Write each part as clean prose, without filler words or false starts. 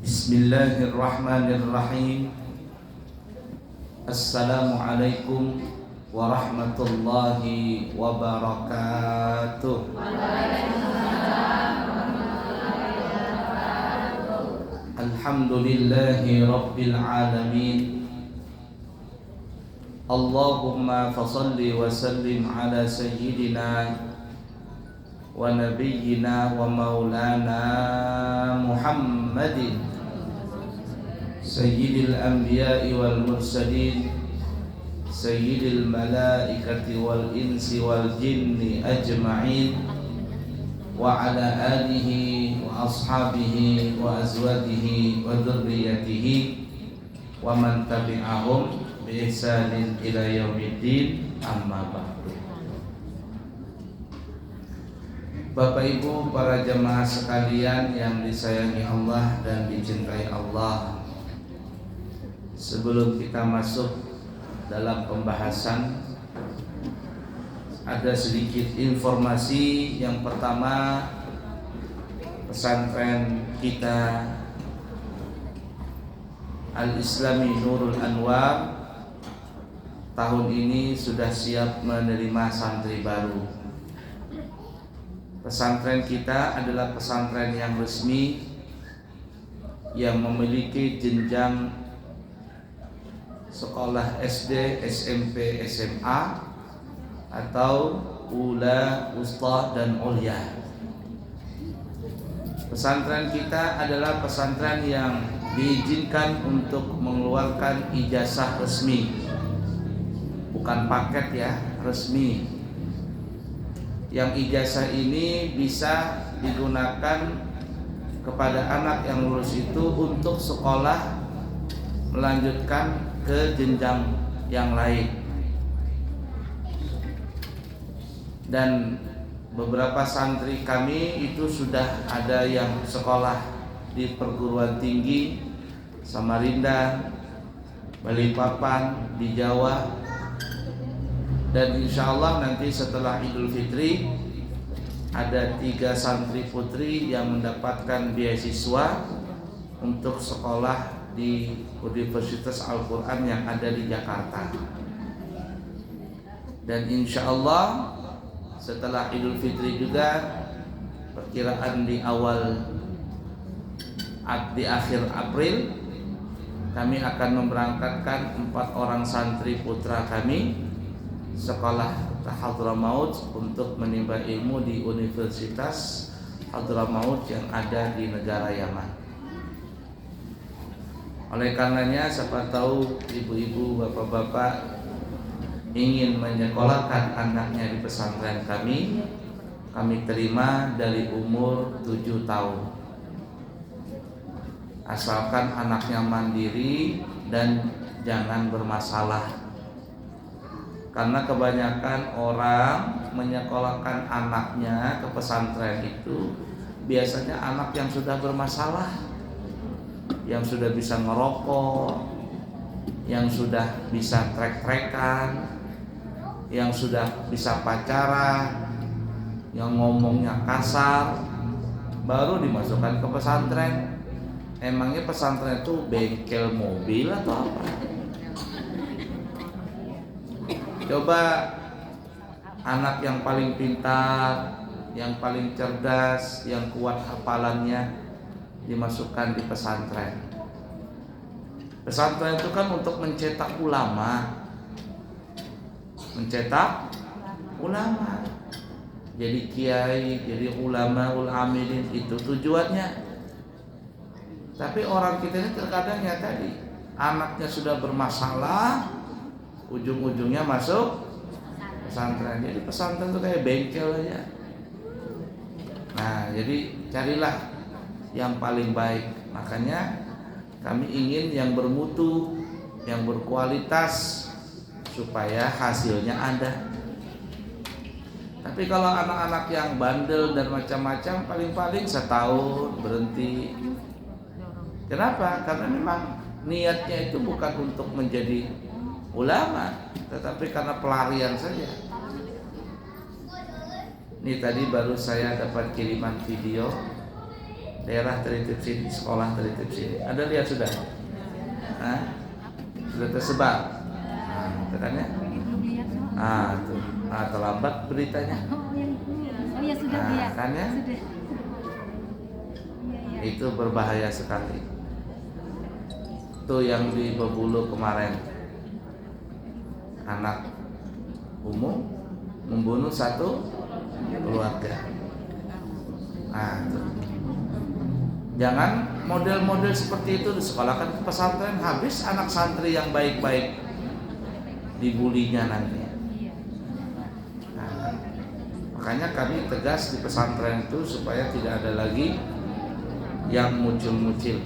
Bismillahirrahmanirrahim. Assalamualaikum warahmatullahi wabarakatuh. Alhamdulillahi rabbil alamin. Allahumma fasalli wa sallim ala sayyidina wa nabiyyina wa maulana Muhammadin sayyidil anbiya'i wal mursalin, sayyidil malaikati wal insi wal jinni ajma'in, wa ala alihi wa ashabihi wa azwajihi wa dhurriyyatihi wa man tabi'ahum bi ihsanin ila yaumiddin, amma ba'du. Bapak Ibu para jemaah sekalian yang disayangi Allah dan dicintai Allah, sebelum kita masuk dalam pembahasan, ada sedikit informasi. Yang pertama, pesantren kita Al-Islami Nurul Anwar tahun ini sudah siap menerima santri baru. Pesantren kita adalah pesantren yang resmi yang memiliki jenjang sekolah SD, SMP, SMA atau ula, wusta, dan ulya. Pesantren kita adalah pesantren yang diizinkan untuk mengeluarkan ijazah resmi, bukan paket ya, resmi. Yang ijazah ini bisa digunakan kepada anak yang lulus itu untuk sekolah melanjutkan ke jenjang yang lain. Dan beberapa santri kami itu sudah ada yang sekolah di perguruan tinggi Samarinda, Balikpapan, di Jawa. Dan insya Allah nanti setelah Idul Fitri ada 3 santri putri yang mendapatkan beasiswa untuk sekolah di Universitas Al-Quran yang ada di Jakarta. Dan insya Allah setelah Idul Fitri juga, perkiraan di akhir April, kami akan memberangkatkan 4 orang santri putra kami sekolah Hadramaut untuk menimba ilmu di Universitas Hadramaut yang ada di negara Yaman. Oleh karenanya, siapa tahu ibu-ibu, bapak-bapak ingin menyekolahkan anaknya di pesantren kami terima dari umur 7 tahun. Asalkan anaknya mandiri dan jangan bermasalah. Karena kebanyakan orang menyekolahkan anaknya ke pesantren itu biasanya anak yang sudah bermasalah, yang sudah bisa ngerokok, yang sudah bisa trek-trekan, yang sudah bisa pacaran, yang ngomongnya kasar, baru dimasukkan ke pesantren. Emangnya pesantren itu bengkel mobil atau apa? Coba anak yang paling pintar, yang paling cerdas, yang kuat hafalannya dimasukkan di pesantren. Pesantren itu kan untuk mencetak ulama. Jadi kiai, jadi ulama, amilin, itu tujuannya. Tapi orang kita ini terkadang ya tadi, anaknya sudah bermasalah, ujung-ujungnya masuk pesantren. Jadi pesantren itu kayak bengkel aja. Nah, jadi carilah yang paling baik. Makanya kami ingin yang bermutu, yang berkualitas, supaya hasilnya ada. Tapi kalau anak-anak yang bandel dan macam-macam, paling-paling setahun berhenti. Kenapa? Karena memang niatnya itu bukan untuk menjadi ulama, tetapi karena pelarian saja. Ini tadi baru saya dapat kiriman video daerah tertib sini, sekolah tertib sini. Ada lihat sudah? Hah? Sudah tersebar. Nah, kan ya? Tuh. Terlambat beritanya. Oh ya sudah ya. Kan ya? Sudah. Itu berbahaya sekali. Itu yang di Bebulu kemarin, anak umum membunuh satu keluarga. Tuh. Jangan model-model seperti itu disekolahkan ke pesantren, habis anak santri yang baik-baik dibulinya nanti. Makanya kami tegas di pesantren itu supaya tidak ada lagi yang muncul-muncul.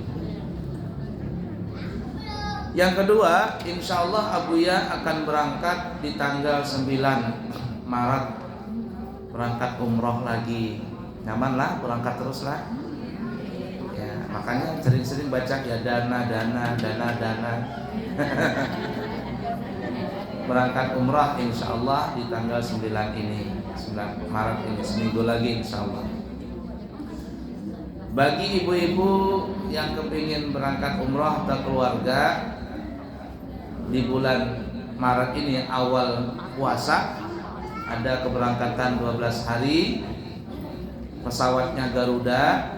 Yang kedua, insya Allah Abuya akan berangkat di tanggal 9 Maret, berangkat umroh lagi. Nyaman lah, berangkat terus lah. Ya, makanya sering-sering baca ya dana. Berangkat umrah insya Allah di tanggal 9 ini, 9 Maret ini, seminggu lagi insya Allah. Bagi ibu-ibu yang kepingin berangkat umrah atau keluarga di bulan Maret ini awal puasa, ada keberangkatan 12 hari, pesawatnya Garuda,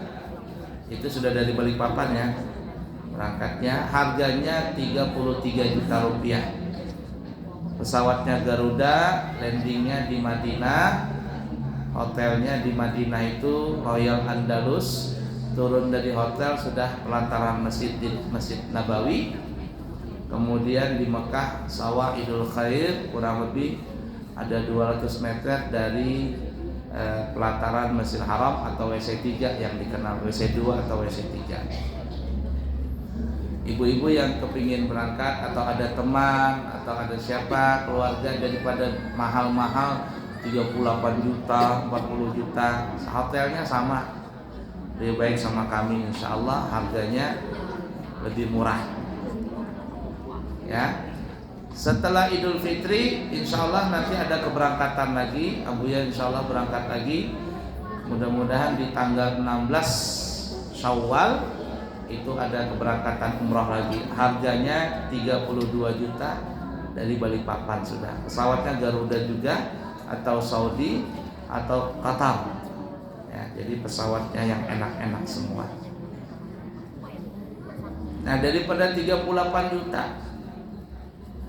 itu sudah dari Balikpapan ya, berangkatnya harganya 33 juta rupiah. Pesawatnya Garuda, landingnya di Madinah, hotelnya di Madinah itu Royal Andalus. Turun dari hotel sudah pelataran Masjid Nabawi. Kemudian di Mekah Sawahidul Khair, kurang lebih ada 200 meter dari pelataran Masjidil Haram atau WC3 yang dikenal WC2 atau WC3. Ibu-ibu yang kepingin berangkat atau ada teman atau ada siapa keluarga, daripada mahal-mahal 38 juta, 40 juta, hotelnya sama, lebih baik sama kami, insya Allah harganya lebih murah. Ya, setelah Idul Fitri, insya Allah nanti ada keberangkatan lagi. Abuya insya Allah berangkat lagi. Mudah-mudahan di tanggal 16 Syawal itu ada keberangkatan umrah lagi. Harganya 32 juta dari Balikpapan sudah. Pesawatnya Garuda juga atau Saudi atau Qatar. Ya, jadi pesawatnya yang enak-enak semua. Nah, daripada 38 juta,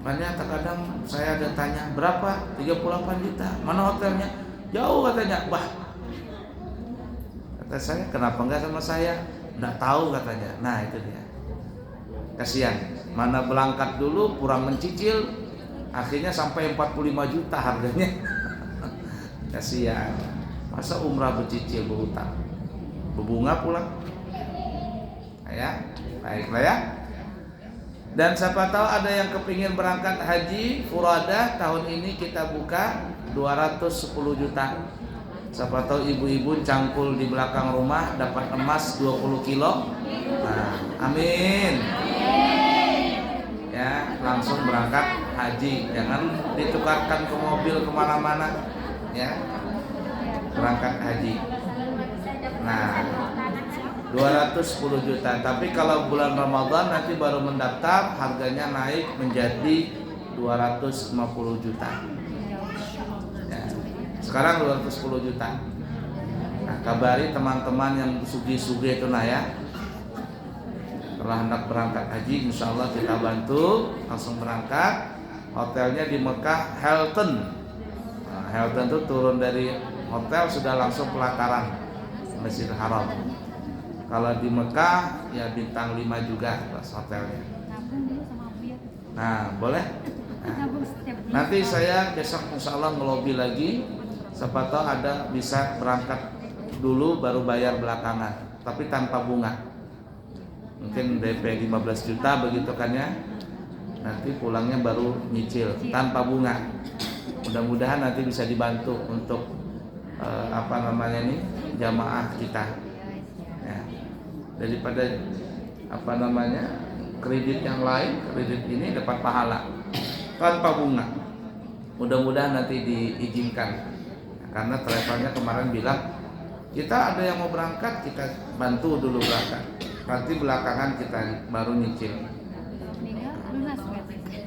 makanya terkadang saya ada tanya, berapa? 38 juta. Mana hotelnya? Jauh katanya. Bah, kata saya, kenapa enggak sama saya? Enggak tahu katanya. Nah, itu dia. Kasihan. Mana berangkat dulu kurang mencicil, akhirnya sampai 45 juta harganya. Kasihan. Masa umrah bercicil berhutang? Berbunga pulang. Ya, baiklah ya. Dan siapa tahu ada yang kepingin berangkat haji furada, tahun ini kita buka 210 juta. Siapa tahu ibu-ibu cangkul di belakang rumah dapat emas 20 kilo. Nah, amin. Ya, langsung berangkat haji. Jangan ditukarkan ke mobil kemana-mana. Ya, berangkat haji. Nah, 210 juta. Tapi kalau bulan Ramadan nanti baru mendaftar, harganya naik menjadi 250 juta. Ya, sekarang 210 juta. Nah, kabari teman-teman yang sugi-sugi itu ya. Setelah hendak berangkat haji, insya Allah kita bantu langsung berangkat. Hotelnya di Mekah Hilton. Nah, Hilton itu turun dari hotel sudah langsung pelataran Masjidil Haram. Kalau di Mekah ya bintang 5 juga pas hotelnya. Nah, boleh? Nah, nanti saya besok insya Allah ngelobi lagi. Siapa tahu ada bisa berangkat dulu baru bayar belakangan, tapi tanpa bunga. Mungkin DP 15 juta begitu kan ya. Nanti pulangnya baru nyicil tanpa bunga. Mudah-mudahan nanti bisa dibantu untuk jamaah kita. Ya. Daripada kredit yang lain, kredit ini dapat pahala tanpa bunga. Mudah-mudahan nanti diizinkan. Karena travelnya kemarin bilang Kita ada yang mau berangkat, kita bantu dulu berangkat. Nanti belakangan kita baru nyicil. Meninggal lunas berarti.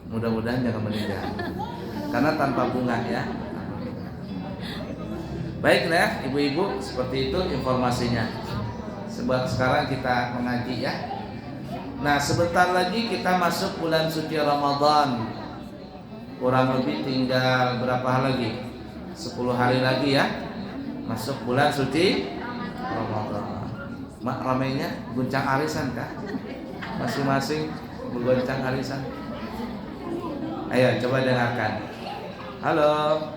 Mudah-mudahan jangan meninggal. Karena tanpa bunga ya. Baiklah ya, ibu-ibu, seperti itu informasinya. Sebab sekarang kita mengaji ya. Nah, sebentar lagi kita masuk bulan suci Ramadan. Kurang lebih tinggal berapa hari lagi? 10 hari lagi ya. Masuk bulan suci Ramadan. Mak, ramainya guncang arisan kah? Masing-masing bergoncang arisan. Ayo coba dengarkan. Halo.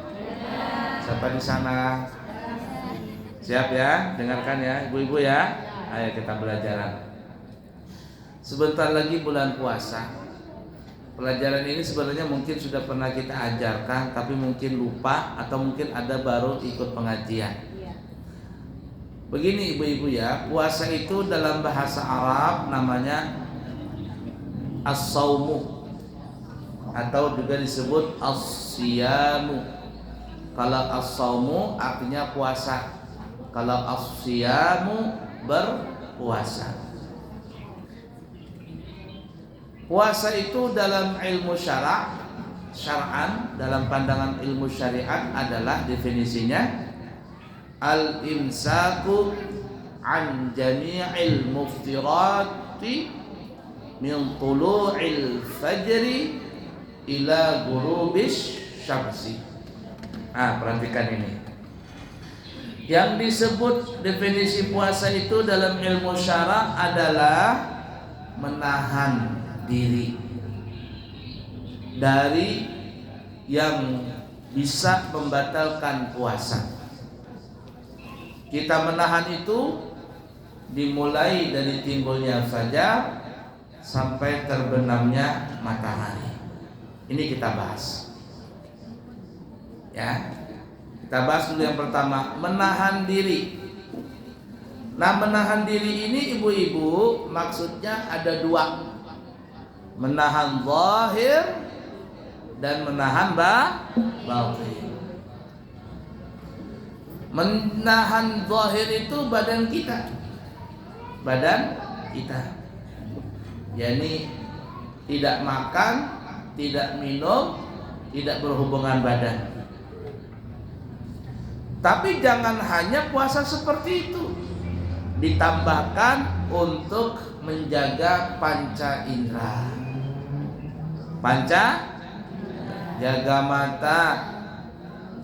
Siapa di sana? Siap ya? Dengarkan ya, ibu-ibu ya. Ayo kita belajar. Sebentar lagi bulan puasa. Pelajaran ini sebenarnya mungkin sudah pernah kita ajarkan, tapi mungkin lupa atau mungkin ada baru ikut pengajian. Begini ibu-ibu ya, puasa itu dalam bahasa Arab namanya as-saumu atau juga disebut as-siyamu. Kalau as-saumu artinya puasa, kalau as-siyamu berpuasa. Puasa itu dalam ilmu syar'an, dalam pandangan ilmu syariat adalah definisinya al-imsaku an jami'il muftirati min tulu'il fajri ila ghurubis syamsi. Perhatikan ini. Yang disebut definisi puasa itu dalam ilmu syara adalah menahan diri dari yang bisa membatalkan puasa. Kita menahan itu dimulai dari timbulnya fajar sampai terbenamnya matahari. Ini kita bahas. Ya. Kita bahas dulu yang pertama, menahan diri. Nah, menahan diri ini ibu-ibu maksudnya ada dua. Menahan zahir dan menahan batin. Menahan zahir itu badan kita. Yani tidak makan, tidak minum, tidak berhubungan badan. Tapi jangan hanya puasa seperti itu. Ditambahkan untuk menjaga panca indera. Jaga mata,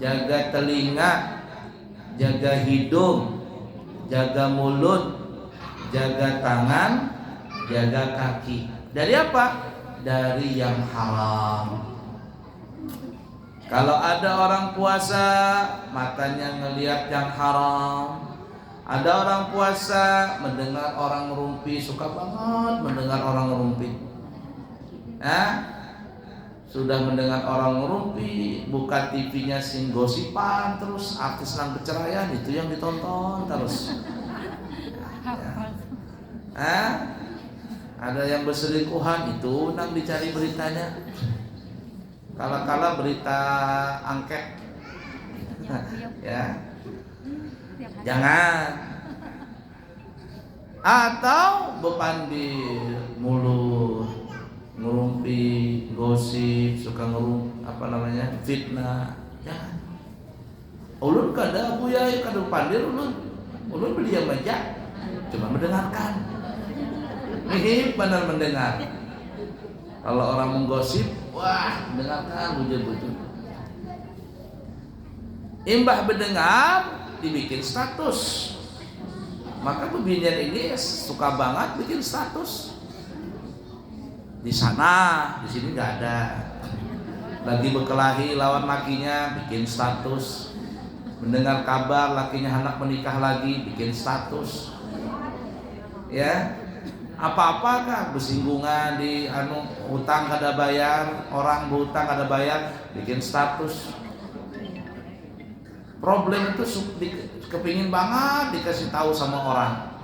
jaga telinga, jaga hidung, jaga mulut, jaga tangan, jaga kaki. Dari apa? Dari yang haram. Kalau ada orang puasa, matanya ngelihat yang haram. Ada orang puasa mendengar orang ngerumpi, suka banget mendengar orang ngerumpi. Sudah mendengar orang ngerumpi, buka TV-nya sing gosipan terus, artis nang berceraian itu yang ditonton terus. Ada yang berselingkuhan itu nang dicari beritanya. Kala-kala berita angket. Ya. Jangan. Atau bepandir mulut, ngerumpi, gosip, suka fitnah. Jangan. Ulun kada buya kada pandir ulun berdiam aja. Cuma mendengarkan. Ini benar mendengar. Kalau orang menggosip, wah, mendengarkan bujur-bujur. Imbah mendengar dibikin status. Maka pembinian ini suka banget bikin status. Di sana, di sini nggak ada. Lagi berkelahi lawan lakinya, bikin status. Mendengar kabar lakinya hendak menikah lagi, bikin status. Ya, apa-apakah bersinggungan di hutang kada bayar, orang berhutang kada bayar, bikin status. Problem itu kepingin banget dikasih tahu sama orang.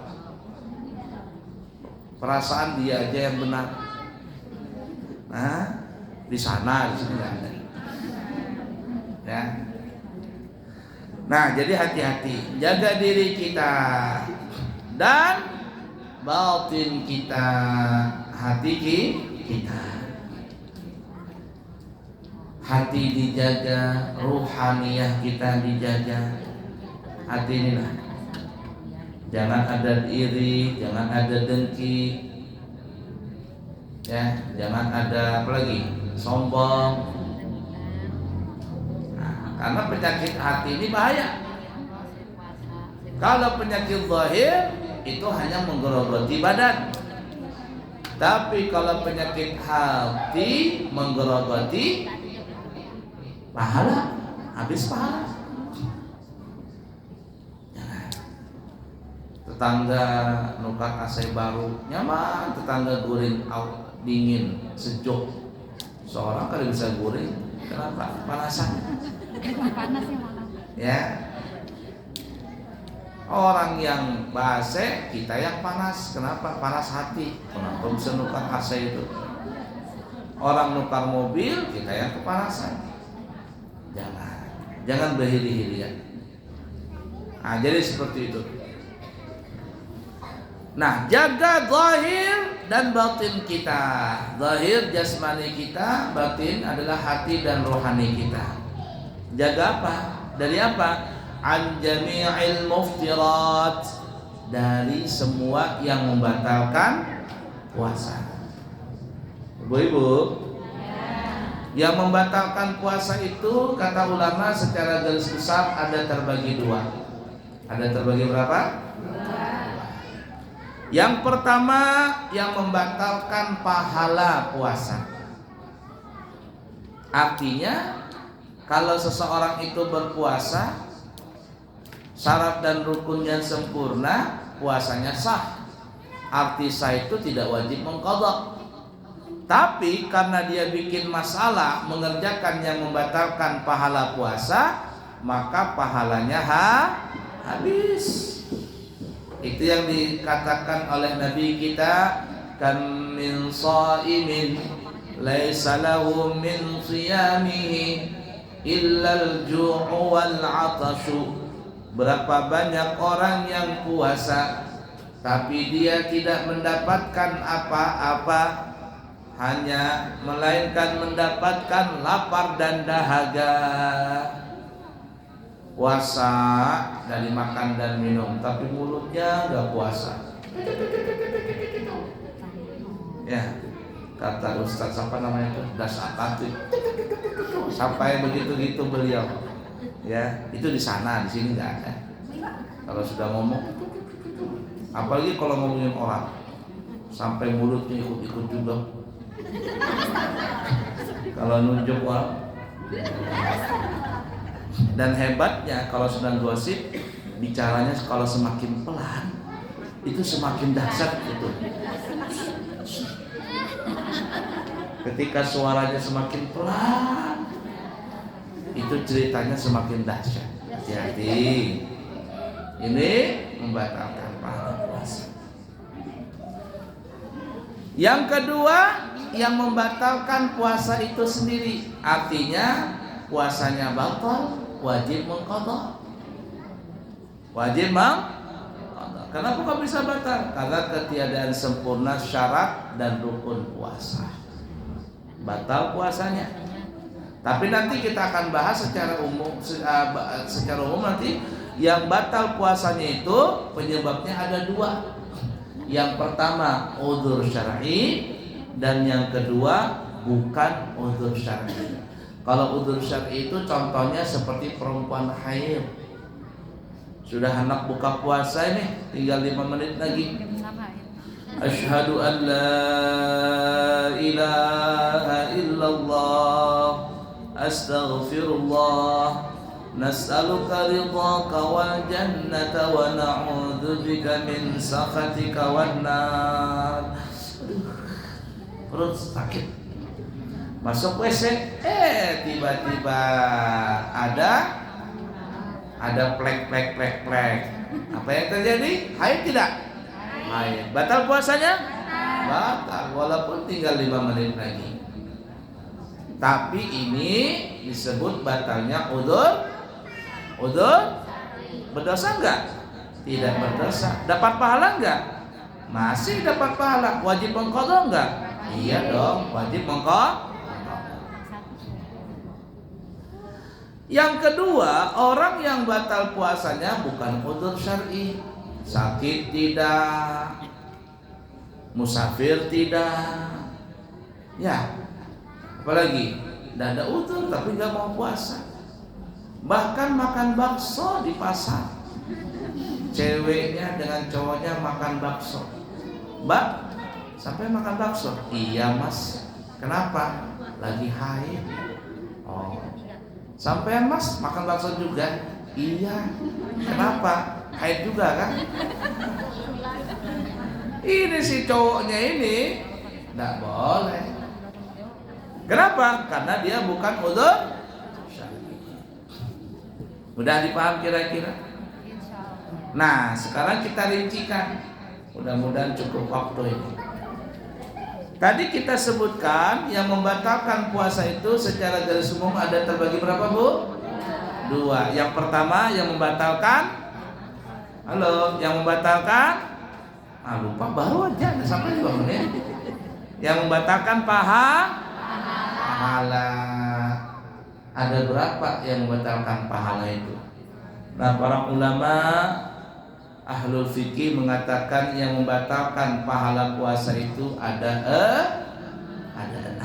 Perasaan dia aja yang benar. Nah, di sana, di sini nggak ada. Ya. Nah, jadi hati-hati, jaga diri kita dan batin kita, hati kita. Hati dijaga, ruhaniyah kita dijaga. Hati inilah. Jangan ada iri, jangan ada dengki. Ya, jangan ada apa lagi? Sombong. Karena penyakit hati ini bahaya. Kalau penyakit zahir itu hanya menggerogoti badan. Tapi kalau penyakit hati menggerogoti pahala, habis pahala. Jangan. Tetangga nukat AC baru nyaman, tetangga guring dingin, sejuk. Seorang kali bisa guring, kenapa? Panasan. Panas ya malam. Ya. Orang yang AC, kita yang panas. Kenapa? Panas hati. Kenapa bisa nukar AC itu? Orang nukar mobil, kita yang kepanasan. Jangan berhiri-hiri ya. Nah, jadi seperti itu. Nah, jaga zahir dan batin kita. Zahir jasmani kita, batin adalah hati dan rohani kita. Jaga apa? Dari apa? An jami'il muftirat, dari semua yang membatalkan puasa. Ibu-ibu, yang membatalkan puasa itu kata ulama secara garis besar ada terbagi dua. Ada terbagi berapa? Yang pertama yang membatalkan pahala puasa. Artinya kalau seseorang itu berpuasa, syarat dan rukunnya sempurna, puasanya sah. Arti sah itu tidak wajib mengqadha. Tapi karena dia bikin masalah mengerjakan yang membatalkan pahala puasa, maka pahalanya habis. Itu yang dikatakan oleh Nabi kita, kam min shaimin laisa lahu min shiyamihi illa al-ju'u wal 'atashu. Berapa banyak orang yang puasa tapi dia tidak mendapatkan apa-apa, hanya melainkan mendapatkan lapar dan dahaga. Puasa dari makan dan minum, tapi mulutnya nggak puasa. Ya, kata Ustadz siapa namanya itu, Dasakati, sampai begitu-gitu beliau. Ya, itu di sana, di sini nggak ada. Kalau sudah ngomong, apalagi kalau ngomongin orang, sampai mulutnya ikut-ikut juga. Kalau nunjuk orang. Dan hebatnya kalau sedang gosip, bicaranya kalau semakin pelan itu semakin dahsyat itu. Ketika suaranya semakin pelan, itu ceritanya semakin dahsyat. Jadi ini membatalkan pahala puasa. Yang kedua, yang membatalkan puasa itu sendiri, artinya puasanya batal, wajib mengqadha. Wajib mengqadha. Kenapa kok bisa batal? Karena ketiadaan sempurna syarat dan rukun puasa. Batal puasanya. Tapi nanti kita akan bahas secara umum, nanti yang batal puasanya itu penyebabnya ada dua. Yang pertama udzur syar'i, dan yang kedua bukan udzur syar'i. Kalau udzur syar'i itu contohnya seperti perempuan haid. Sudah hendak buka puasa ini, tinggal 5 menit lagi. Asyhadu an la ilaha illallah, astaghfirullah, nas'aluka ridhaka wal jannata wa na'udzubika min sakhatika wan nar. Perut sakit. Masuk WC, tiba-tiba ada plek. Apa yang terjadi? Haid tidak? Haid. Batal puasanya? Batal, walaupun tinggal 5 menit lagi. Tapi ini disebut batalnya udzur Udzur berdosa enggak? Tidak berdosa. Dapat pahala enggak? Masih dapat pahala. Wajib mengqadha enggak? Iya dong, wajib mengqadha. Yang kedua, orang yang batal puasanya bukan udzur syar'i. Sakit tidak, musafir tidak. Ya, apalagi tidak ada udzur tapi nggak mau puasa. Bahkan makan bakso di pasar, ceweknya dengan cowoknya makan bakso. Mbak, sampai makan bakso? Iya mas. Kenapa? Lagi haid. Oh, sampai mas makan bakso juga? Iya. Kenapa? Haid juga kan? Ini si cowoknya ini tidak boleh. Kenapa? Karena dia bukan udzur syar'i. Udah dipaham kira-kira? Nah, sekarang kita rincikan. Mudah-mudahan cukup waktu ini. Tadi kita sebutkan yang membatalkan puasa itu secara garis umum ada terbagi berapa, Bu? 2. Yang pertama yang membatalkan, yang membatalkan, lupa baru aja sampai 2 menit. Yang membatalkan pahala. Ada berapa yang membatalkan pahala itu? Nah, para ulama ahlul fikih mengatakan yang membatalkan pahala puasa itu ada 6.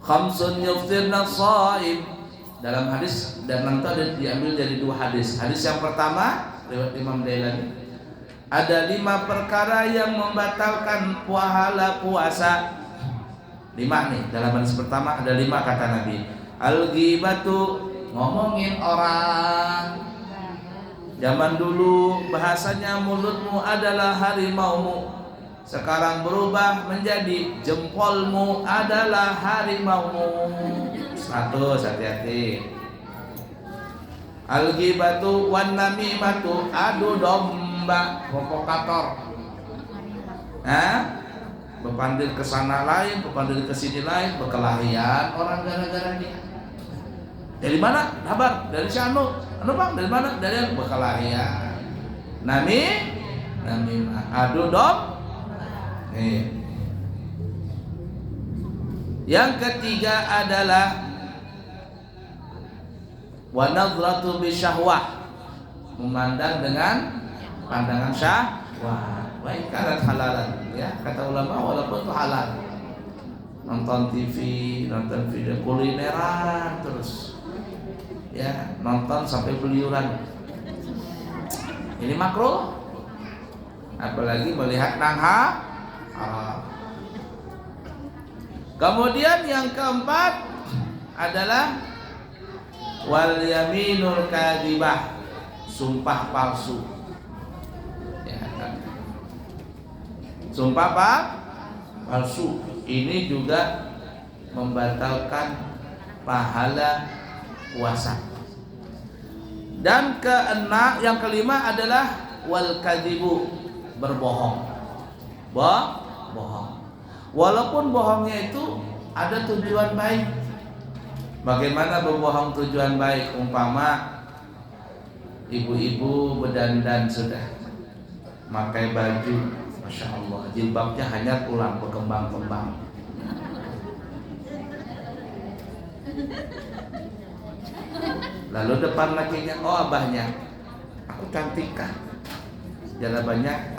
Khamsun yuftirna shaim. Dalam hadis, dan nanti ada diambil dari 2 hadis. Hadis yang pertama riwayat Imam Dailami, ada 5 perkara yang membatalkan pahala puasa. 5 nih, dalam hadis pertama ada 5 kata Nabi. Al-ghibatu, ngomongin orang. Zaman dulu bahasanya mulutmu adalah harimaumu. Sekarang berubah menjadi jempolmu adalah harimaumu. 1, hati-hati. Al-ghibatu wan namimatu, adu domba, provokator. Berpandir ke sana lain, berpandir ke sini lain, berkelahian orang gara-gara dia. Dari mana? Kabar dari si Anu Bang, dari mana? Dari yang berkelahian. Namimah, adu domba. Yang ketiga adalah wa nadratu bisyahwah, memandang dengan pandangan syahwat. Baik kanat halalan, ya kata ulama, walaupun itu halal. Nonton TV, nonton video kulineran terus, ya nonton sampai beliuran. Ini makruh. Apalagi melihat nangha. Kemudian yang keempat adalah wal yaminul kadzibah, sumpah palsu. Ya, sumpah palsu ini juga membatalkan pahala puasa. Dan yang kelima adalah wal kadzibu, berbohong. Bohong. Walaupun bohongnya itu ada tujuan baik. Bagaimana berbohong tujuan baik? Umpama ibu-ibu berdandan sudah, pakai baju, masya Allah, jilbabnya hanya tulang berkembang-kembang. Lalu depan lakinya, oh abahnya, aku cantik kan? Jawabannya,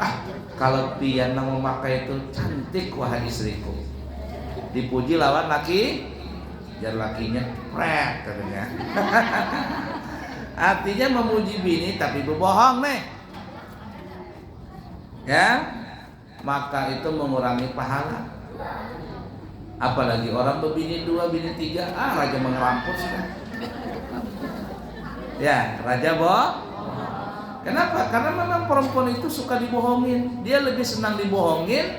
kalau dia mau memakai itu cantik wahai istriku. Dipuji lawan laki, jar lakinya pret katanya. Artinya memuji bini tapi berbohong nih. Ya, maka itu mengurangi pahala. Apalagi orang berbini 2, bini 3, raja mengerampus kan. Ya, raja Kenapa? Karena memang perempuan itu suka dibohongin. Dia lebih senang dibohongin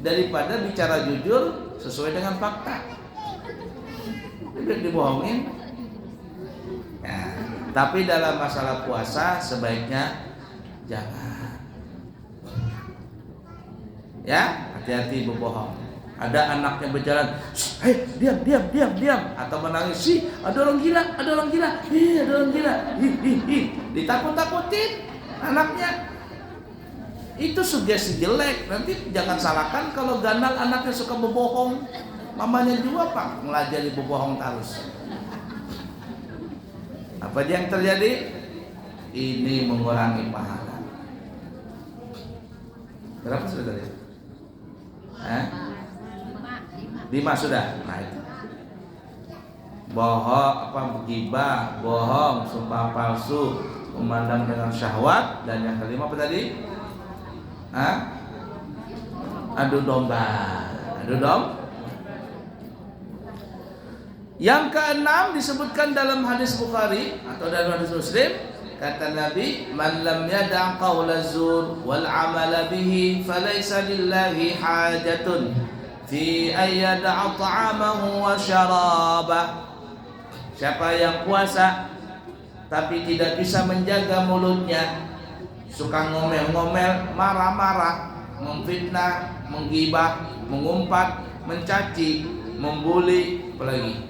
daripada bicara jujur sesuai dengan fakta. Lebih dibohongin. Ya, tapi dalam masalah puasa sebaiknya jangan. Ya, hati-hati berbohong. Ada anaknya berjalan, hei diam, atau menangis, sih ada orang gila, ada orang gila, ditakut-takutin anaknya. Itu sugesti jelek. Nanti jangan salahkan kalau Gandal anaknya suka berbohong. Mamanya juga pak ngelajari berbohong terus. Apa yang terjadi? Ini mengurangi pahala. Berapa sudah tadi? 5 sudah. Nah itu. Gibah, bohong, sumpah palsu, memandang dengan syahwat, dan yang kelima apa tadi? Adu domba. Yang keenam disebutkan dalam hadis Bukhari atau dalam hadis Muslim, kata Nabi, man lam yada' qawla zur wal amala bihi falaysa lillahi hajatun fi ayyada'a ta'amahu wa syarabah. Siapa yang puasa tapi tidak bisa menjaga mulutnya, suka ngomel-ngomel, marah-marah, memfitnah, menggibah, mengumpat, mencaci, membuli, apalagi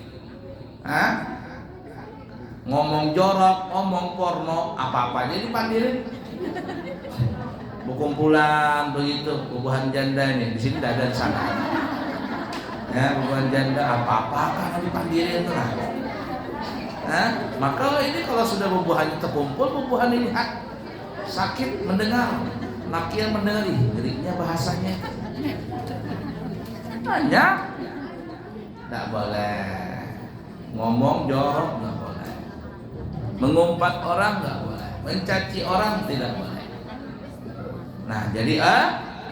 ngomong jorok, ngomong porno, apa-apanya dipandirin. Berkumpulan begitu, bubuhan janda ini di sini tidak ada di sana. Ya, bubuhan janda apa-apa kan dipandirin tuh lah. Maka ini kalau sudah bubuhannya terkumpul, bubuhan ini sakit mendengar, nakir mendengar, ngerinya bahasanya. Banyak, tidak boleh. Ngomong jorok nggak boleh, mengumpat orang nggak boleh, mencaci orang tidak boleh. Nah, jadi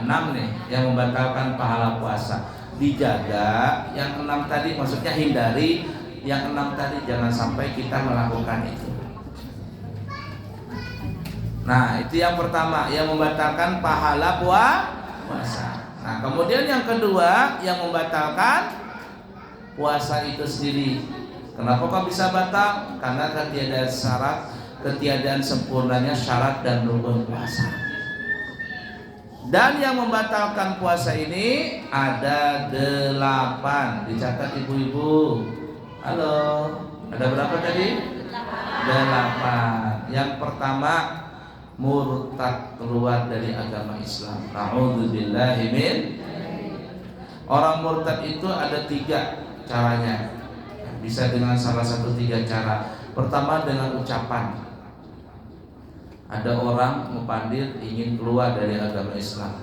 6 nih yang membatalkan pahala puasa. Dijaga yang 6 tadi, maksudnya hindari yang 6 tadi, jangan sampai kita melakukan itu. Nah, itu yang pertama yang membatalkan pahala puasa. Nah, kemudian yang kedua yang membatalkan puasa itu sendiri. Kenapa kok bisa batal? Karena ketiadaan sempurnanya syarat dan rukun puasa. Dan yang membatalkan puasa ini ada 8. Dicatat ibu-ibu. Halo, ada berapa tadi? 8. Yang pertama, murtad, keluar dari agama Islam. Na'udzubillahi min. Orang murtad itu ada 3 caranya. Bisa dengan salah satu 3 cara. Pertama dengan ucapan. Ada orang mupandir ingin keluar dari agama Islam,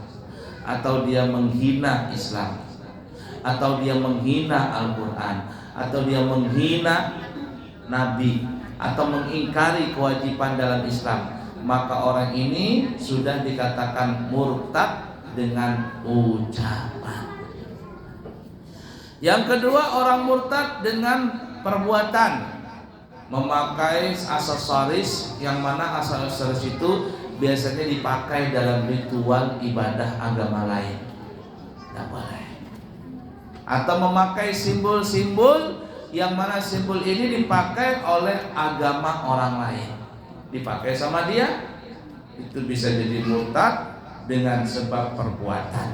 atau dia menghina Islam, atau dia menghina Al-Quran, atau dia menghina Nabi, atau mengingkari kewajiban dalam Islam, maka orang ini sudah dikatakan murtad dengan ucapan. Yang kedua, orang murtad dengan perbuatan, memakai aksesoris, yang mana aksesoris itu biasanya dipakai dalam ritual ibadah agama lain, tidak boleh. Atau memakai simbol-simbol yang mana simbol ini dipakai oleh agama orang lain, dipakai sama dia, itu bisa jadi murtad dengan sebab perbuatan.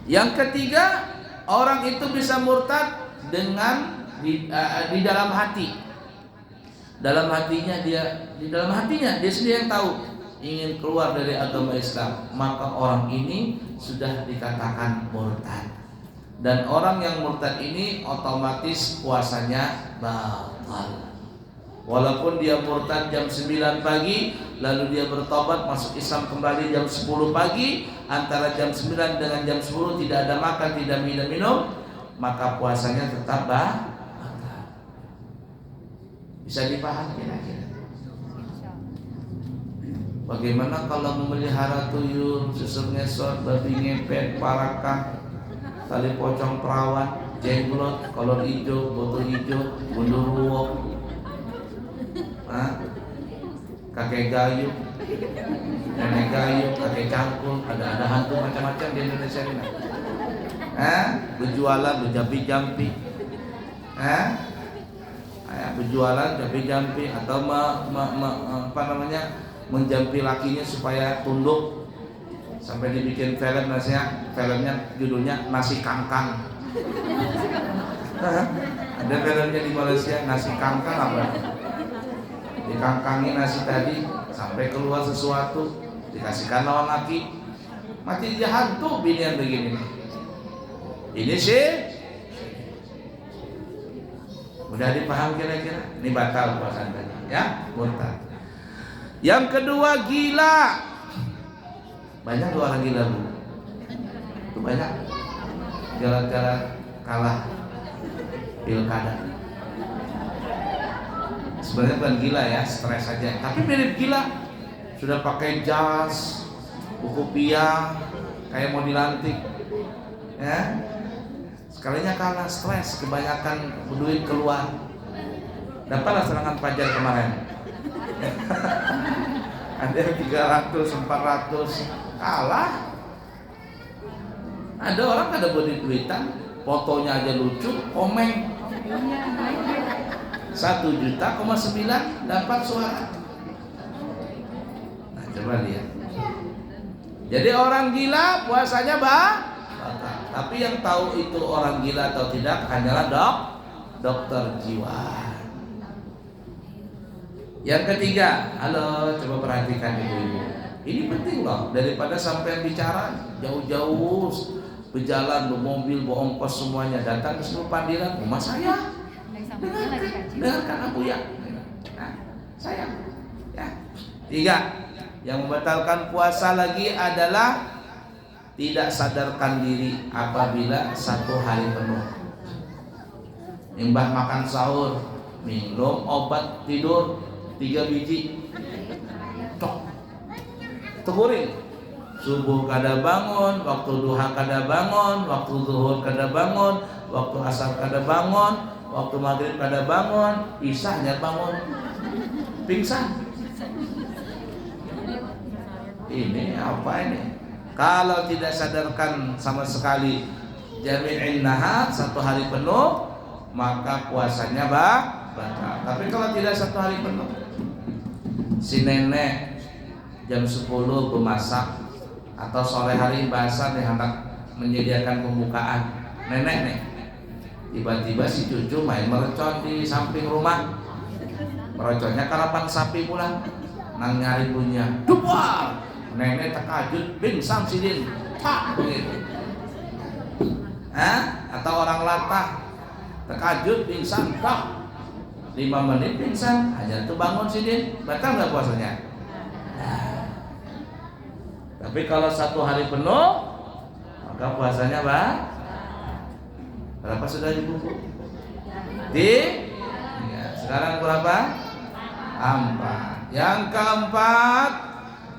Yang ketiga, orang itu bisa murtad dengan di dalam hati. Dalam hatinya dia sendiri yang tahu ingin keluar dari agama Islam, maka orang ini sudah dikatakan murtad. Dan orang yang murtad ini otomatis puasanya batal. Walaupun dia murtad jam 9 pagi, lalu dia bertobat masuk Islam kembali jam 10 pagi, antara jam 9 dengan jam 10 tidak ada makan, tidak minum, maka puasanya tetap batal. Bisa dipahami kira-kira? Bagaimana kalau memelihara tuyul, susu ngesot, babi ngepet, parakah, tali pocong perawan, jenglot, kolor hijau, botol hijau, gundurwo, kakek gayung, nenek gayung, kakek cangkul, ada hantu macam-macam di Indonesia ini. Berjualan, berjampi-jampi, berjualan jampi-jampi, atau menjampi lakinya supaya tunduk. Sampai dibikin filmnya judulnya Nasi Kangkang. Ada filmnya di Malaysia, nasi kangkang apa? Dikangkangi nasi tadi sampai keluar sesuatu, dikasihkan lawan laki, mati dia hantu binian begini. Ini sih udah dipaham kira-kira? Ini batal puasa tadi, ya, murtad. Yang kedua gila. Banyak tuh orang gila bu. Itu banyak. Gara-gara kalah pilkada. Sebenarnya bukan gila ya, stres saja. Tapi mirip gila. Sudah pakai jas, buku piang, kayak mau dilantik. Ya. Sekalinya kalah, stres, kebanyakan duit keluar. Dapatlah serangan pajar kemarin. Ada yang 300, 400, kalah. Ada orang kada duitan, fotonya aja lucu, komeng 1,9 juta dapat suara. Nah, coba lihat. Jadi orang gila puasanya batal. Tapi yang tahu itu orang gila atau tidak hanyalah dokter jiwa. Yang ketiga, halo, coba perhatikan ibu-ibu. Ini penting loh, daripada sampai bicara jauh-jauh, berjalan, bermobil, berongkos semuanya, datang ke seluruh panggilan rumah saya. Dengarkan aku ya. Nah, saya. Ya. Tiga, yang membatalkan puasa lagi adalah tidak sadarkan diri apabila 1 hari penuh. Imbah makan sahur, minum obat tidur 3 biji, cok, teguring. Subuh kada bangun, waktu duha kada bangun, waktu zuhur kada bangun, waktu asar kada bangun, waktu maghrib kada bangun, isahnya bangun, pingsan. Ini apa ini? Kalau tidak sadarkan sama sekali jami'in nahar 1 hari penuh, maka puasanya batal. Tapi kalau tidak 1 hari penuh, si nenek jam 10 bemasak atau sore hari bahasa nih hendak menyediakan pembukaan, nenek nih tiba-tiba si cucu main merecon di samping rumah, mereconnya karapan sapi pulang, nang nyari punya duar, nenek terkajut pingsan sidin tak begitu. Atau orang latah terkajut pingsan tak 5 menit pingsan, hanya itu bangun sidin, batal nggak puasanya? Tapi kalau 1 hari penuh, maka puasanya berapa sudah dibuku? Sekarang berapa? 4. Yang keempat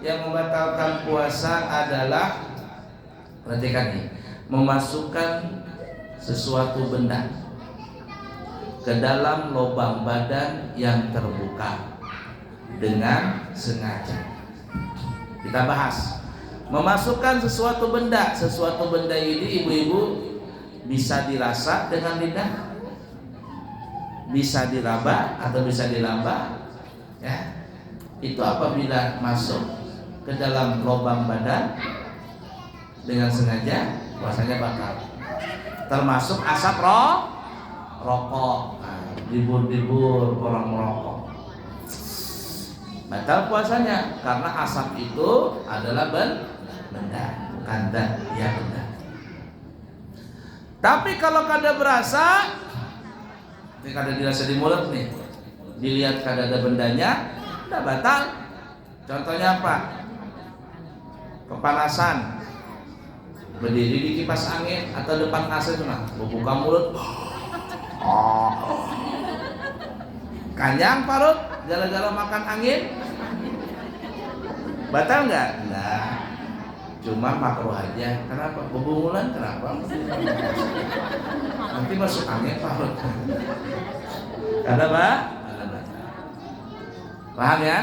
yang membatalkan puasa adalah, perhatikan nih, memasukkan sesuatu benda ke dalam lubang badan yang terbuka dengan sengaja. Kita bahas memasukkan sesuatu benda. Sesuatu benda ini ibu-ibu bisa dirasa dengan lidah, bisa diraba atau bisa dilaba, ya. Itu apabila masuk ke dalam lubang badan dengan sengaja, puasanya batal. Termasuk asap rokok, dibur-dibur orang merokok, batal puasanya karena asap itu adalah benda, bukan zat yang benda. Tapi kalau kada berasa, ini kada dirasa di mulut nih, dilihat kada ada bendanya, udah batal. Contohnya apa? Kepanasan, berdiri di kipas angin atau depan AC itu nah, buka mulut, kanyang parut gara-gara makan angin, batal nggak? Enggak, cuma makruh aja. Kenapa? Bebungulan kenapa? Nanti masuk angin parut. Ada Pak? Paham ya?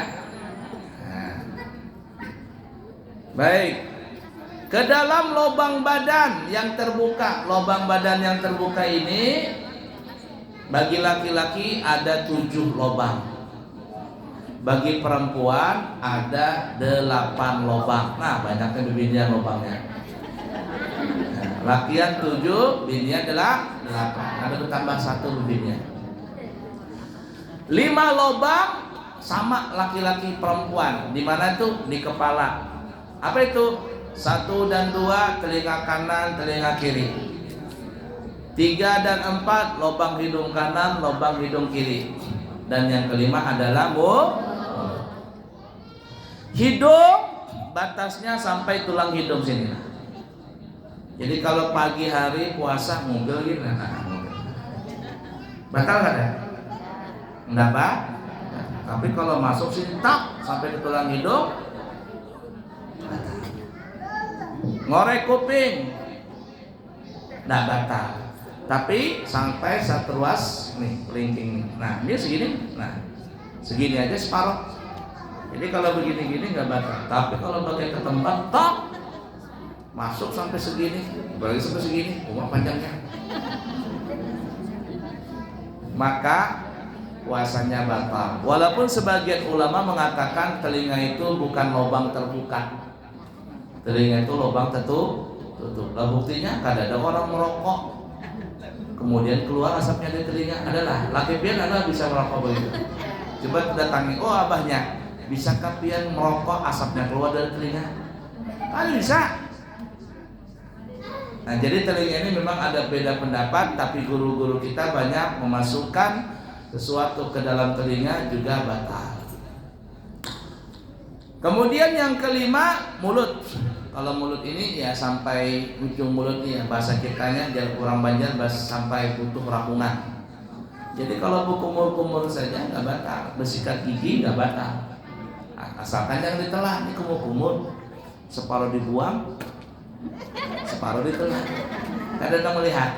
Nah. Baik. Ke dalam lubang badan yang terbuka. Lubang badan yang terbuka ini bagi laki-laki ada 7 lubang. Bagi perempuan ada 8 lubang. Nah, banyaknya bibirnya lubangnya. Nah, lakian 7, binian 8. Ada tambah 1 bibirnya. 5 lubang sama laki-laki perempuan. Di mana tuh? Di kepala. Apa itu? 1 dan 2 telinga kanan, telinga kiri. 3 dan 4 lubang hidung kanan, lubang hidung kiri. Dan yang kelima adalah hidung, batasnya sampai tulang hidung sini. Jadi kalau pagi hari puasa ngugel gitu, batal nggak ada? Enggak, Pak. Tapi kalau masuk sini tak sampai ke tulang hidung, ngorek kuping, nggak batal. Tapi sampai satu ruas nih, kelingking nih. Nah, ini segini, nah segini aja separuh. Jadi kalau begini-gini nggak batal. Tapi kalau pakai ke tempat, tok masuk sampai segini, berarti sampai segini, umur panjangnya. Maka puasanya batal. Walaupun sebagian ulama mengatakan telinga itu bukan lubang terbuka. Telinga itu lubang tutup. Lah buktinya kadang ada orang merokok, kemudian keluar asapnya dari telinga. Adalah laki pian adalah bisa merokok begitu. Coba datangi, oh abahnya, bisakah pian merokok asapnya keluar dari telinga? Kan bisa. Nah, jadi telinga ini memang ada beda pendapat, tapi guru-guru kita banyak memasukkan sesuatu ke dalam telinga juga batal. Kemudian yang kelima, mulut. Kalau mulut ini ya sampai ujung mulut nih ya, bahasa kitanya jangan kurang Banjar sampai butuh rakungan. Jadi kalau kumur-kumur saja nggak batal, bersikat gigi nggak batal. Asalkan jangan ditelan, ini kumur-kumur, separuh dibuang, separuh ditelan. Kadang melihat,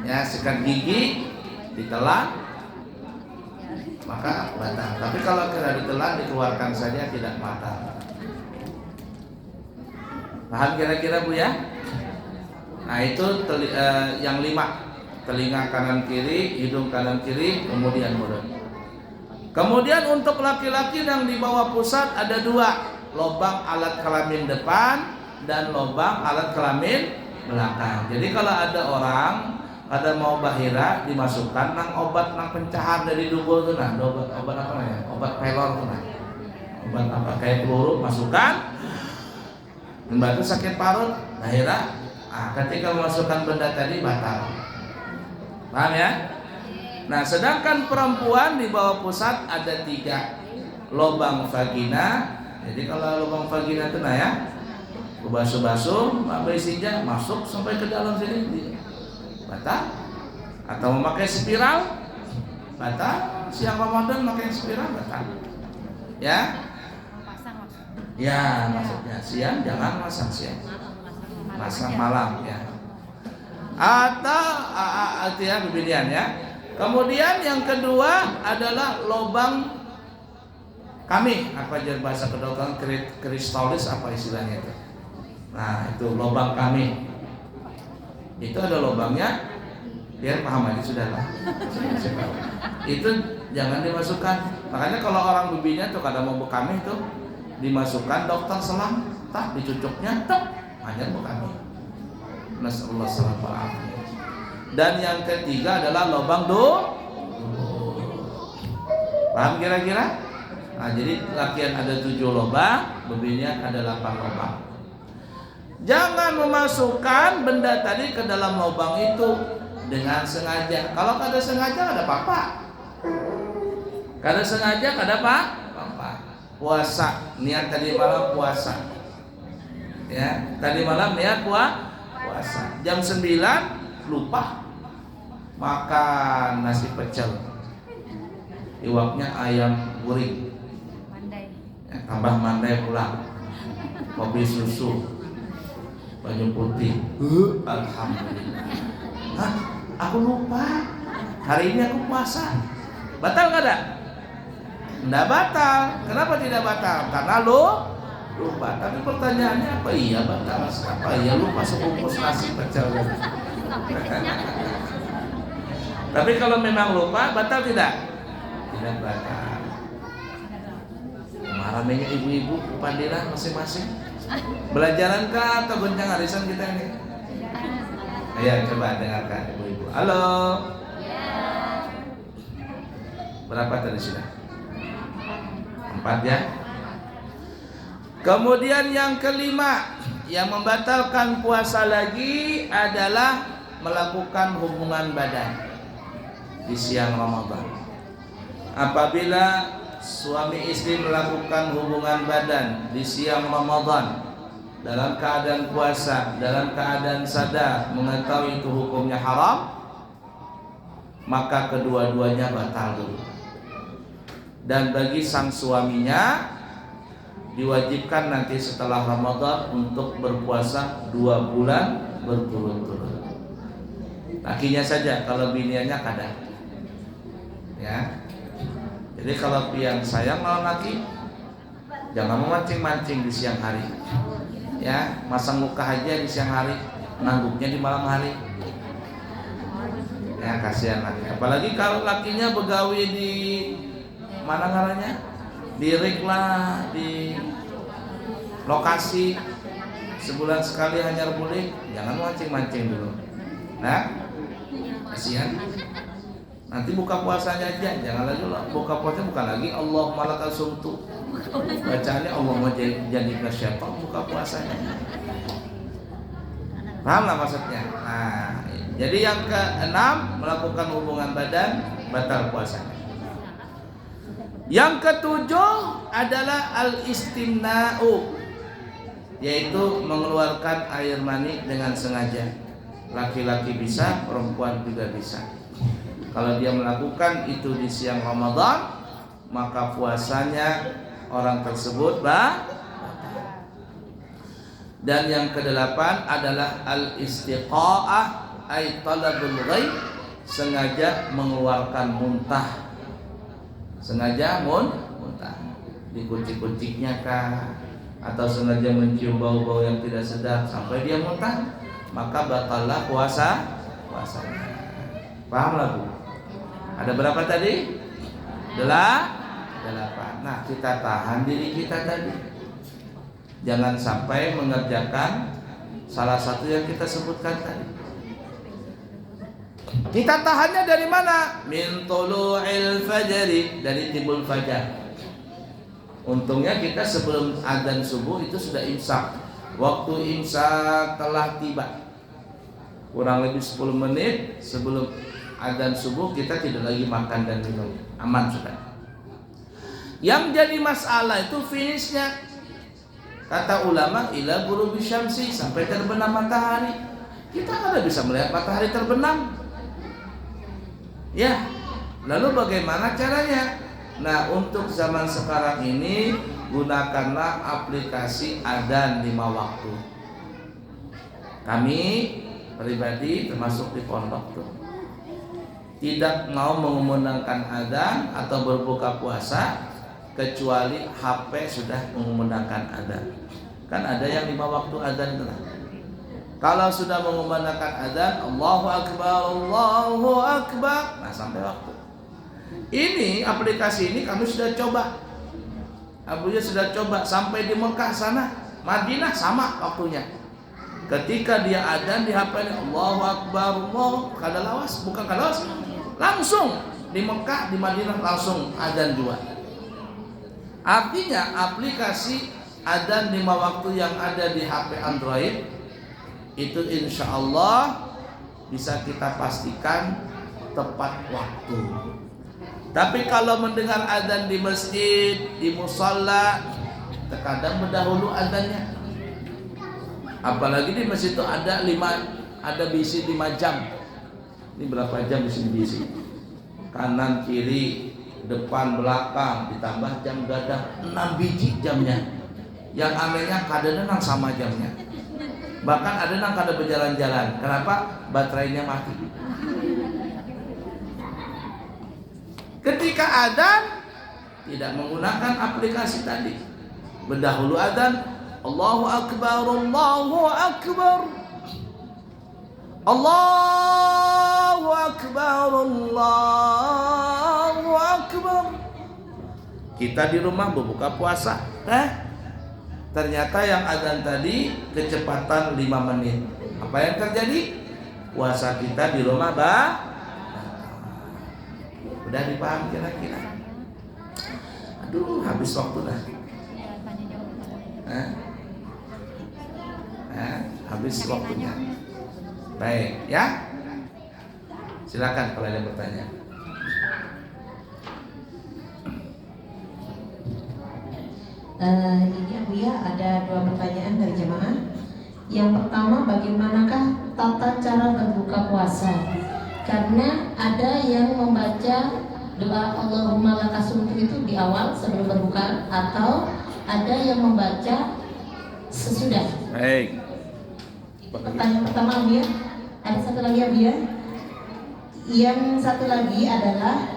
ya sikat gigi ditelan, maka batal. Tapi kalau kena ditelan dikeluarkan saja tidak batal. Paham kira-kira Bu ya? Nah itu yang 5. Telinga kanan kiri, hidung kanan kiri, kemudian mulut. Kemudian untuk laki-laki yang di bawah pusat ada 2, lubang alat kelamin depan dan lubang alat kelamin belakang. Jadi kalau ada orang ada mau bahira dimasukkan nang obat nang pencahar dari dubur tuh nah, obat apa namanya? Obat pelor tuh nah. Obat apa kayak peluru masukkan, membantu sakit parut, bahira. Nah, ketika memasukkan benda tadi batal. Paham ya? Nah, sedangkan perempuan di bawah pusat ada 3 lubang vagina. Jadi kalau lubang vagina itu nah ya, basuh-basuh, istinja masuk sampai ke dalam sini, batal. Atau memakai spiral, batal. Siang Ramadan pakai spiral, batal. Ya? Ya, maksudnya siang jangan masang siang, masang malam ya. Atau artinya pilihan ya. Kemudian yang kedua adalah lubang kami, apa aja bahasa kedokteran, kristalis apa istilahnya itu. Nah itu lubang kami. Itu ada lubangnya, biar paham aja sudah lah. Itu jangan dimasukkan. Makanya kalau orang bibinya tuh kadang mau kami itu dimasukkan dokter selang, tak dicucuknya, tak hanya kami. Nasallahu alaihi wasallam. Dan yang ketiga adalah lubang paham kira-kira? Nah, jadi lakian ada 7 lubang, bibirnya ada 8 lubang. Jangan memasukkan benda tadi ke dalam lubang itu dengan sengaja. Kalau kada sengaja ada apa-apa. Kada sengaja kada apa-apa. Puasa, niat tadi malam puasa. Ya, tadi malam niat puasa. Jam 9 lupa makan nasi pecel, iwaknya ayam goreng, ya, tambah mandai pulang, kopi susu, baju putih. Alhamdulillah. Hah? Aku lupa. Hari ini aku puasa. Batal nggak ada? Nggak batal. Kenapa tidak batal? Karena lupa. Tapi pertanyaannya apa iya batal? Apa iya lupa sebungkus nasi pecel? Tapi kalau memang lupa batal tidak? tidak batal. Ramainya ibu-ibu padilan masing-masing. Belajaran kah atau goncang arisan kita ini? Ayo coba dengarkan ibu-ibu. Halo. Berapa tadi sudah? 4 ya. Kemudian yang kelima yang membatalkan puasa lagi adalah melakukan hubungan badan di siang Ramadan. Apabila suami istri melakukan hubungan badan di siang Ramadan dalam keadaan puasa, dalam keadaan sadar mengetahui itu hukumnya haram, maka kedua-duanya batal dulu. Dan bagi sang suaminya diwajibkan nanti setelah Ramadan untuk berpuasa 2 bulan berturut-turut. Lakinya saja, kalau biniannya kadang. Ya. Jadi kalau yang sayang lawan laki, jangan memancing-mancing di siang hari. Ya, masang muka aja di siang hari, nangguknya di malam hari. Ya, kasihan laki. Apalagi kalau lakinya begawi di mana ngaranya? Di rig lah, di lokasi sebulan sekali hanya boleh, jangan mancing-mancing dulu. Nah, kasihan. Nanti buka puasanya aja, jangan lagi buka puasanya bukan lagi Allahumma lakal sumtu. Bacaannya Allahumma jadikan syaitan buka puasanya. Paham lah maksudnya. Nah, jadi yang ke-6 melakukan hubungan badan batal puasanya. Yang ke-7 adalah al-istimna'u, yaitu mengeluarkan air mani dengan sengaja. Laki-laki bisa, perempuan juga bisa. Kalau dia melakukan itu di siang Ramadan, maka puasanya orang tersebut batal. Dan yang ke-8 adalah al-istiqa'ah, ay talabul ghaib, sengaja mengeluarkan muntah. Sengaja muntah, dikucik-kuciknya kah, atau sengaja mencium bau-bau yang tidak sedap sampai dia muntah, maka batallah puasanya. Paham lah Bu? Ada berapa tadi? 8. Nah, kita tahan diri kita tadi, jangan sampai mengerjakan salah satu yang kita sebutkan tadi. Kita tahannya dari mana? Min tulu'il fajri, dari timbul fajar. Untungnya kita sebelum adzan subuh itu sudah imsak. Waktu imsak telah tiba. Kurang lebih 10 menit sebelum adzan subuh kita tidak lagi makan dan minum. Aman sudah. Yang jadi masalah itu finishnya. Kata ulama ila ghurubi syamsi, sampai terbenam matahari. Kita tidak bisa melihat matahari terbenam. Ya, lalu bagaimana caranya? Nah, untuk zaman sekarang ini gunakanlah aplikasi adzan 5 waktu. Kami pribadi termasuk di pondok tuh tidak mau mengumandangkan adzan atau berbuka puasa kecuali HP sudah mengumandangkan adzan. Kan ada yang 5 waktu adzan itu. Kalau sudah mengumandangkan adzan, Allahu Akbar, Allahu Akbar, nah sampai waktu. Ini aplikasi ini kami sudah coba. Abunya sudah coba sampai di Mekah sana, Madinah sama waktunya. Ketika dia adzan di HP-nya Allahu Akbar, Allah, kada lawas, bukan kada lawas, langsung di Mekah, di Madinah langsung adzan juga. Artinya aplikasi adzan 5 waktu yang ada di HP Android itu insya Allah bisa kita pastikan tepat waktu. Tapi kalau mendengar adzan di masjid, di musalla, terkadang mendahulu adzannya. Apalagi di masjid itu ada bisi 5 jam. Ini berapa jam di sini bisi? Kanan, kiri, depan, belakang, ditambah jam gadang 6 biji jamnya. Yang anehnya kadang-kadang sama jamnya. Bahkan ada yang kada berjalan-jalan. Kenapa? Baterainya mati. Ketika adzan tidak menggunakan aplikasi tadi. Berdahulu adzan, Allahu Akbar, Allahu Akbar, Allahu Akbar, Allahu Akbar. Kita di rumah berbuka puasa. Ternyata yang adzan tadi kecepatan 5 menit. Apa yang terjadi? Puasa kita di rumah udah dipaham kira-kira? Aduh, habis waktu dah. Ya, tanya jawab. Habis waktunya. Baik, ya. Silakan kalau ada yang bertanya. Ini Abu ya, ada 2 pertanyaan dari jemaah. Yang pertama, bagaimanakah tata cara berbuka puasa? Karena ada yang membaca doa Allahumma lakasumtu itu di awal sebelum berbuka, atau ada yang membaca sesudah. Baik. Pertanyaan pertama Abu ya. Ada satu lagi Abu ya. Yang satu lagi adalah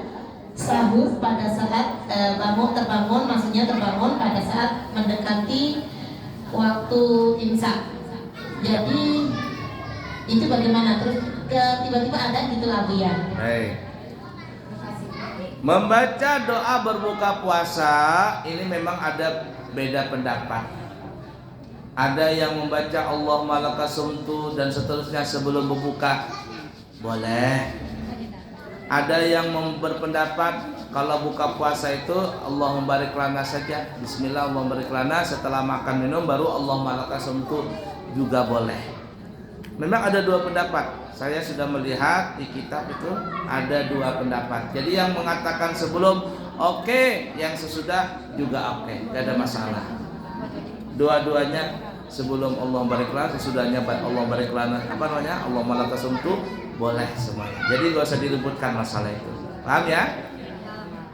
sahur pada saat terbangun, maksudnya terbangun pada saat mendekati waktu imsak. Jadi itu bagaimana? Terus tiba-tiba ada gitu lah Bu ya. Baik. Membaca doa berbuka puasa ini memang ada beda pendapat. Ada yang membaca Allahumma lakasumtu dan seterusnya sebelum berbuka, boleh. Ada yang berpendapat kalau buka puasa itu Allahumma barik lana saja, bismillah Allahumma barik lana, setelah makan minum baru Allahumma lakasumtu juga boleh. Memang ada 2 pendapat. Saya sudah melihat di kitab itu ada 2 pendapat. Jadi yang mengatakan sebelum oke, yang sesudah juga oke, tidak ada masalah. Dua-duanya sebelum Allah barik lana, sesudahnya Allah barik lana, Allahumma lakasumtu, boleh semuanya. Jadi gak usah diributkan masalah itu. Paham ya?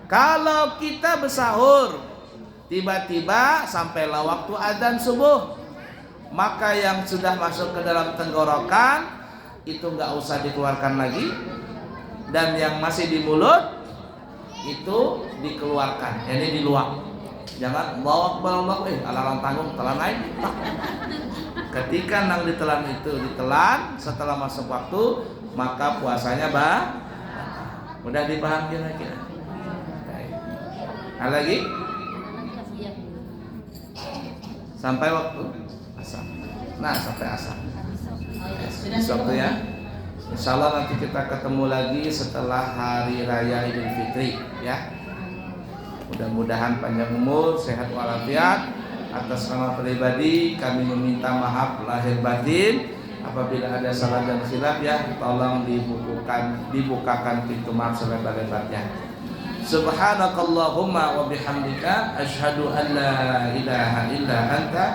Kalau kita bersahur tiba-tiba sampailah waktu adzan subuh, maka yang sudah masuk ke dalam tenggorokan itu nggak usah dikeluarkan lagi, dan yang masih di mulut itu dikeluarkan, ini diluak. Jangan bawa alarm tanggung telan naik. Ketika nang ditelan itu ditelan setelah masuk waktu, maka puasanya mudah dipahami kira-kira. Ada lagi? Sampai waktu asar. Nah, sampai asar. Suatu ya. Insya Allah nanti kita ketemu lagi setelah Hari Raya Idul Fitri ya. Mudah-mudahan panjang umur, sehat walafiat. Atas nama pribadi kami meminta maaf lahir batin. Apabila ada salah dan silap ya, tolong dibukakan pintu maaf selebar-lebarnya. Subhanakallahumma wa bihamdika asyhadu an la ilaha illa anta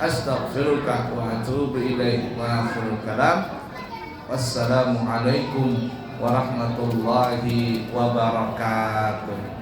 astaghfiruka wa atubu ilaik. Wa akhirul kalam. Wassalamualaikum warahmatullahi wabarakatuh.